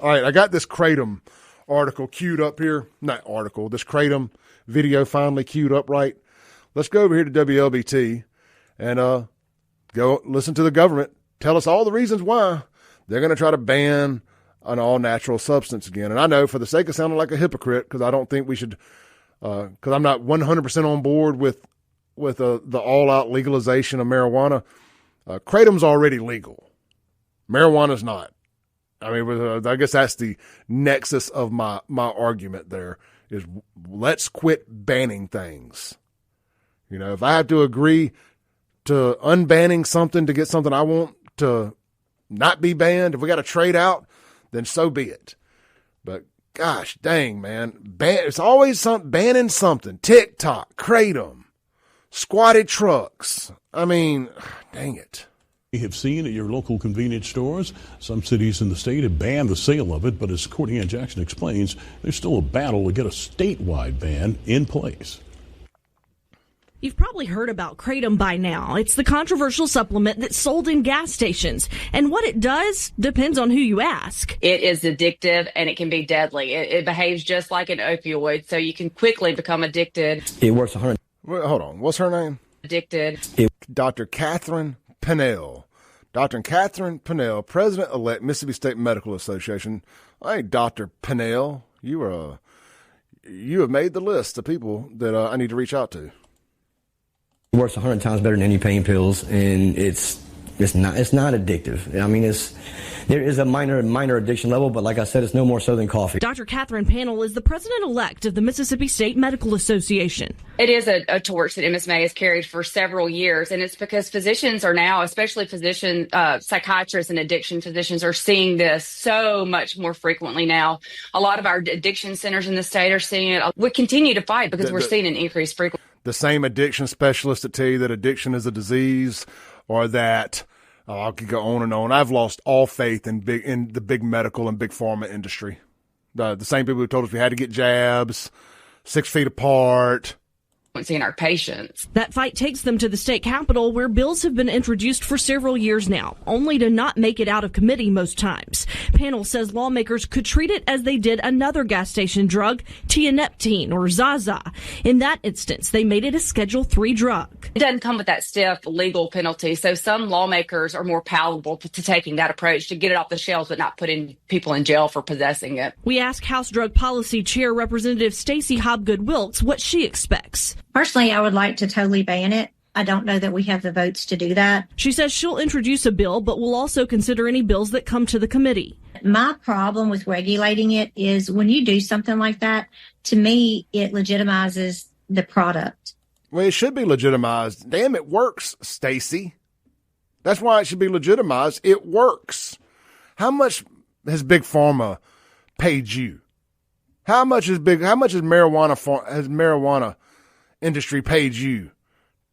All right, I got this Kratom article queued up here. Not article, this Kratom video finally queued up right. Let's go over here to WLBT and go listen to the government tell us all the reasons why they're going to try to ban an all-natural substance again. And I know for the sake of sounding like a hypocrite, because I don't think we should, because I'm not 100% on board with the all-out legalization of marijuana. Kratom's already legal. Marijuana's not. I mean, I guess that's the nexus of my argument there is let's quit banning things. You know, if I have to agree to unbanning something to get something I want to not be banned, if we got to trade out, then so be it. But gosh dang, man, it's always banning something. TikTok, Kratom, squatted trucks. I mean, dang it. We have seen at your local convenience stores, some cities in the state have banned the sale of it, but as Courtney Ann Jackson explains, there's still a battle to get a statewide ban in place. You've probably heard about Kratom by now. It's the controversial supplement that's sold in gas stations. And what it does depends on who you ask. It is addictive and it can be deadly. It behaves just like an opioid, so you can quickly become addicted. It works 100. Wait, hold on. What's her name? Addicted. Dr. Catherine Pennell. Dr. Catherine Pennell, President-elect, Mississippi State Medical Association. Hey, Dr. Pennell, you have made the list of people that I need to reach out to. It works 100 times better than any pain pills, and it's not addictive. I mean, there is a minor addiction level, but like I said, it's no more so than coffee. Dr. Catherine Pennell is the president-elect of the Mississippi State Medical Association. It is a torch that MSMA has carried for several years, and it's because physicians are now, especially psychiatrists and addiction physicians, are seeing this so much more frequently now. A lot of our addiction centers in the state are seeing it. We continue to fight because we're seeing an increased frequency. The same addiction specialists that tell you that addiction is a disease, or that I could go on and on. I've lost all faith in the big medical and big pharma industry. The same people who told us we had to get jabs 6 feet apart. Seeing our patients. That fight takes them to the state capitol, where bills have been introduced for several years now, only to not make it out of committee most times. Panel says lawmakers could treat it as they did another gas station drug, tianeptine or Zaza. In that instance, they made it a Schedule III drug. It doesn't come with that stiff legal penalty, so some lawmakers are more palatable to taking that approach to get it off the shelves but not putting people in jail for possessing it. We asked House Drug Policy Chair Representative Stacey Hobgood-Wilkes what she expects. Personally, I would like to totally ban it. I don't know that we have the votes to do that. She says she'll introduce a bill, but will also consider any bills that come to the committee. My problem with regulating it is when you do something like that, to me, it legitimizes the product. Well, it should be legitimized. Damn, it works, Stacey. That's why it should be legitimized. It works. How much has Big Pharma paid you? How much has marijuana industry paid you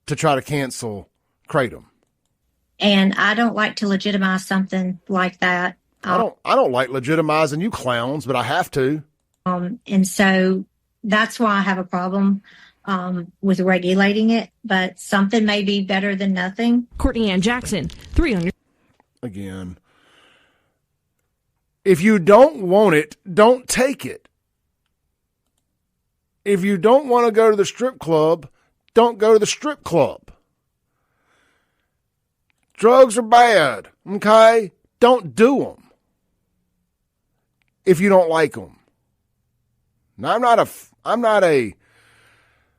to try to cancel Kratom? And I don't like to legitimize something like that. I don't like legitimizing you clowns, but I have to. And so that's why I have a problem with regulating it. But something may be better than nothing. Courtney Ann Jackson, 3 on your... Again, if you don't want it, don't take it. If you don't want to go to the strip club, don't go to the strip club. Drugs are bad, okay? Don't do them if you don't like them. Now, I'm not a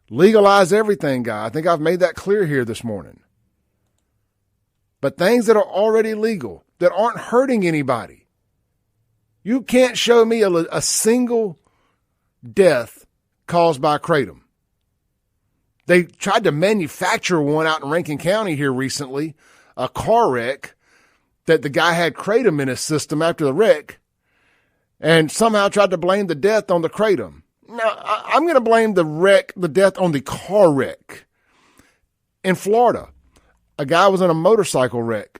legalize everything guy. I think I've made that clear here this morning. But things that are already legal, that aren't hurting anybody. You can't show me a single death caused by Kratom. They tried to manufacture one out in Rankin County here recently, a car wreck that the guy had Kratom in his system after the wreck and somehow tried to blame the death on the Kratom. Now, I'm going to blame the death on the car wreck. In Florida, a guy was in a motorcycle wreck.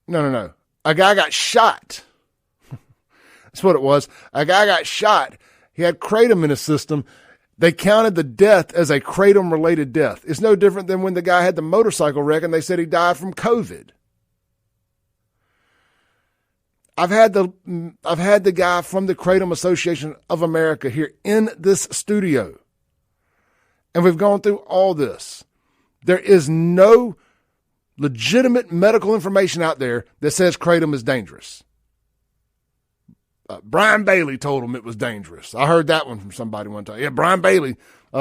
No. A guy got shot. That's what it was. A guy got shot. He had Kratom in his system. They counted the death as a Kratom-related death. It's no different than when the guy had the motorcycle wreck and they said he died from COVID. I've had the guy from the Kratom Association of America here in this studio, and we've gone through all this. There is no legitimate medical information out there that says Kratom is dangerous. Brian Bailey told him it was dangerous. I heard that one from somebody one time. Yeah, Brian Bailey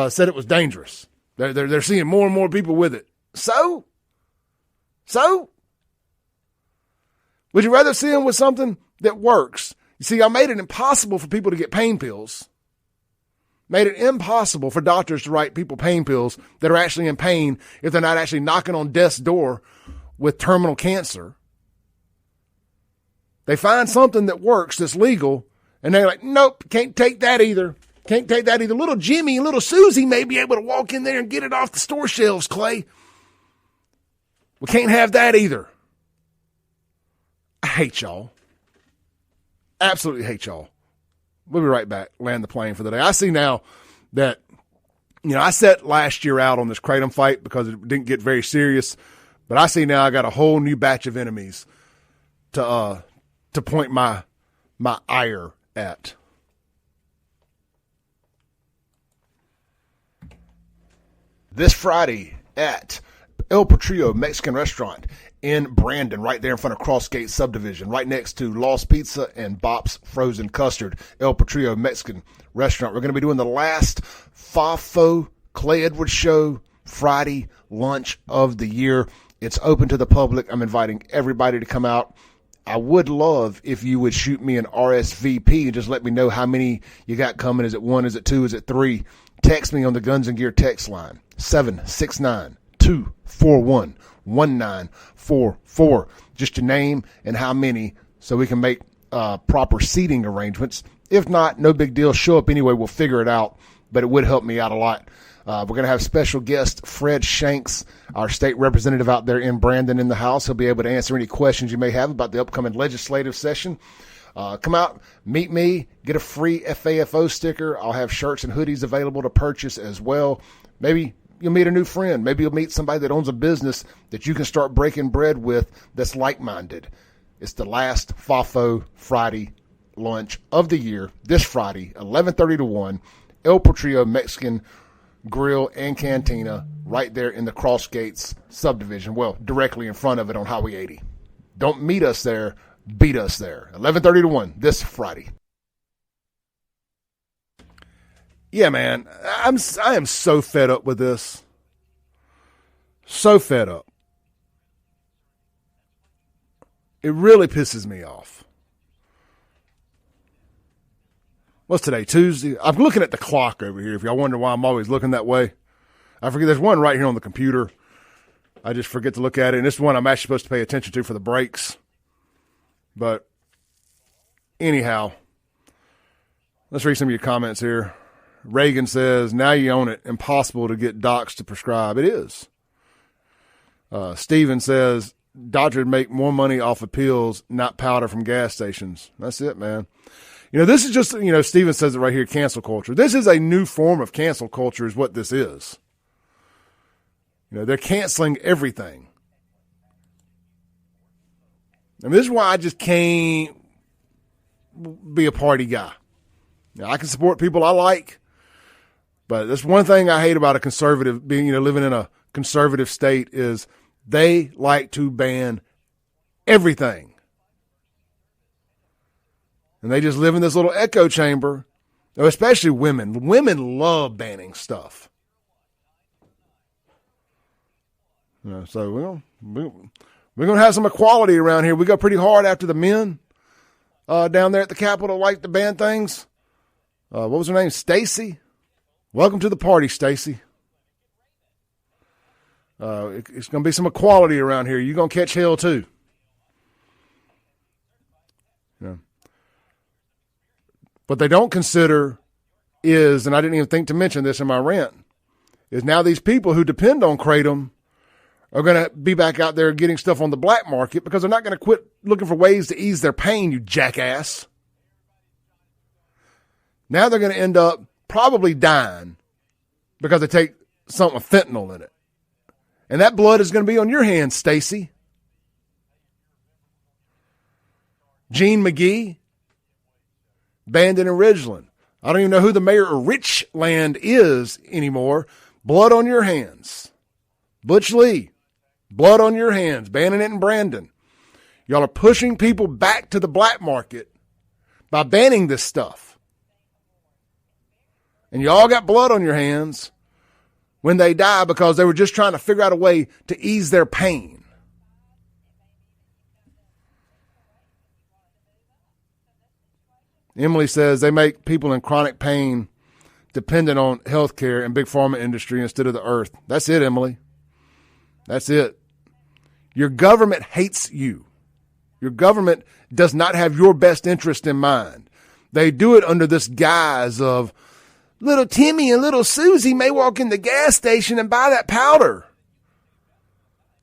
said it was dangerous. They're seeing more and more people with it. So? Would you rather see them with something that works? You see, I made it impossible for people to get pain pills. Made it impossible for doctors to write people pain pills that are actually in pain if they're not actually knocking on death's door with terminal cancer. They find something that works that's legal, and they're like, nope, can't take that either. Can't take that either. Little Jimmy and little Susie may be able to walk in there and get it off the store shelves, Clay. We can't have that either. I hate y'all. Absolutely hate y'all. We'll be right back. Land the plane for the day. I see now that, I set last year out on this Kratom fight because it didn't get very serious. But I see now I got a whole new batch of enemies to point my ire at. This Friday at El Patrio Mexican Restaurant in Brandon, right there in front of Crossgate Subdivision, right next to Lost Pizza and Bop's Frozen Custard. El Patrio Mexican Restaurant. We're going to be doing the last FAFO Clay Edwards Show Friday lunch of the year. It's open to the public. I'm inviting everybody to come out. I would love if you would shoot me an RSVP and just let me know how many you got coming. Is it 1? Is it 2? Is it 3? Text me on the Guns and Gear text line, 769-241-1944. Just your name and how many so we can make proper seating arrangements. If not, no big deal. Show up anyway. We'll figure it out, but it would help me out a lot. We're going to have special guest Fred Shanks, our state representative out there in Brandon, in the house. He'll be able to answer any questions you may have about the upcoming legislative session. Come out, meet me, get a free FAFO sticker. I'll have shirts and hoodies available to purchase as well. Maybe you'll meet a new friend. Maybe you'll meet somebody that owns a business that you can start breaking bread with that's like-minded. It's the last FAFO Friday lunch of the year, this Friday, 11:30 to 1, El Patrio Mexican Grill and Cantina, right there in the Crossgates subdivision. Well, directly in front of it on Highway 80. Don't meet us there, beat us there. 11:30 to 1 this Friday. Yeah, man, I am so fed up with this. So fed up. It really pisses me off. What's today, Tuesday? I'm looking at the clock over here, if y'all wonder why I'm always looking that way. I forget, there's one right here on the computer. I just forget to look at it, and this is one I'm actually supposed to pay attention to for the breaks. But anyhow, let's read some of your comments here. Reagan says, now you own it. Impossible to get docs to prescribe. It is. Steven says, doctor would make more money off of pills, not powder from gas stations. That's it, man. This is just, Steven says it right here, cancel culture. This is a new form of cancel culture is what this is. They're canceling everything. I mean, this is why I just can't be a party guy. I can support people I like, but that's one thing I hate about a conservative being, living in a conservative state is they like to ban everything. And they just live in this little echo chamber, especially women. Women love banning stuff. So we're going to have some equality around here. We go pretty hard after the men down there at the Capitol like to ban things. What was her name? Stacey? Welcome to the party, Stacey. It's going to be some equality around here. You're going to catch hell too. What they don't consider is, and I didn't even think to mention this in my rant, is now these people who depend on Kratom are going to be back out there getting stuff on the black market because they're not going to quit looking for ways to ease their pain, you jackass. Now they're going to end up probably dying because they take something with fentanyl in it. And that blood is going to be on your hands, Stacey. Gene McGee, banned in Ridgeland. I don't even know who the mayor of Richland is anymore. Blood on your hands. Butch Lee, blood on your hands, banning it in Brandon. Y'all are pushing people back to the black market by banning this stuff. And y'all got blood on your hands when they die because they were just trying to figure out a way to ease their pain. Emily says they make people in chronic pain dependent on health care and big pharma industry instead of the earth. That's it, Emily. That's it. Your government hates you. Your government does not have your best interest in mind. They do it under this guise of little Timmy and little Susie may walk in the gas station and buy that powder.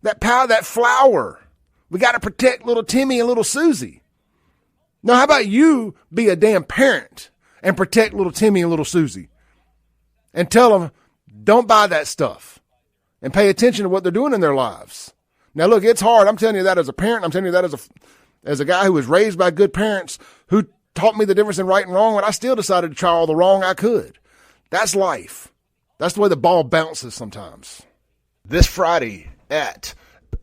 That flour. We got to protect little Timmy and little Susie. Now, how about you be a damn parent and protect little Timmy and little Susie and tell them, don't buy that stuff and pay attention to what they're doing in their lives. Now, look, it's hard. I'm telling you that as a parent. I'm telling you that as a guy who was raised by good parents who taught me the difference in right and wrong, and I still decided to try all the wrong I could. That's life. That's the way the ball bounces sometimes. This Friday at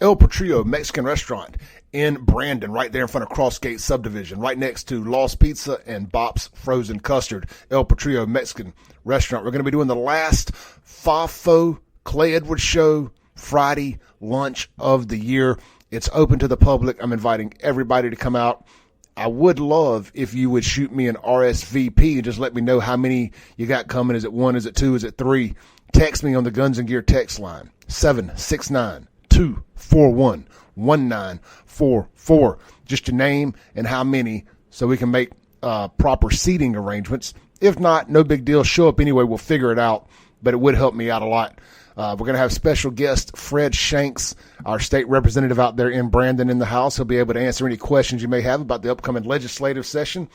El Patrio Mexican Restaurant in Brandon, right there in front of Crossgate Subdivision, right next to Lost Pizza and Bop's Frozen Custard, El Patrio Mexican Restaurant. We're going to be doing the last FAFO Clay Edwards Show Friday lunch of the year. It's open to the public. I'm inviting everybody to come out. I would love if you would shoot me an RSVP and just let me know how many you got coming. Is it 1? Is it 2? Is it 3? Text me on the Guns and Gear text line, 769-241-1944. Just your name and how many so we can make proper seating arrangements. If not, no big deal. Show up anyway. We'll figure it out, but it would help me out a lot. We're going to have special guest Fred Shanks, our state representative out there in Brandon, in the house. He'll be able to answer any questions you may have about the upcoming legislative session.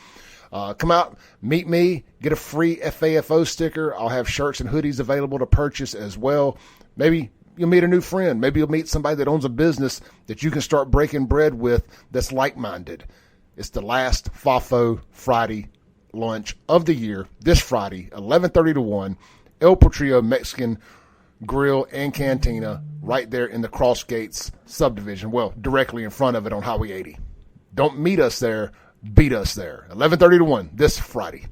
Come out, meet me, get a free FAFO sticker. I'll have shirts and hoodies available to purchase as well. Maybe you'll meet a new friend. Maybe you'll meet somebody that owns a business that you can start breaking bread with that's like-minded. It's the last FAFO Friday lunch of the year, this Friday, 11:30 to 1, El Patrio Mexican Grill and Cantina right there in the Crossgates subdivision. Well, directly in front of it on Highway 80. Don't meet us there, beat us there. 11:30 to 1 this Friday.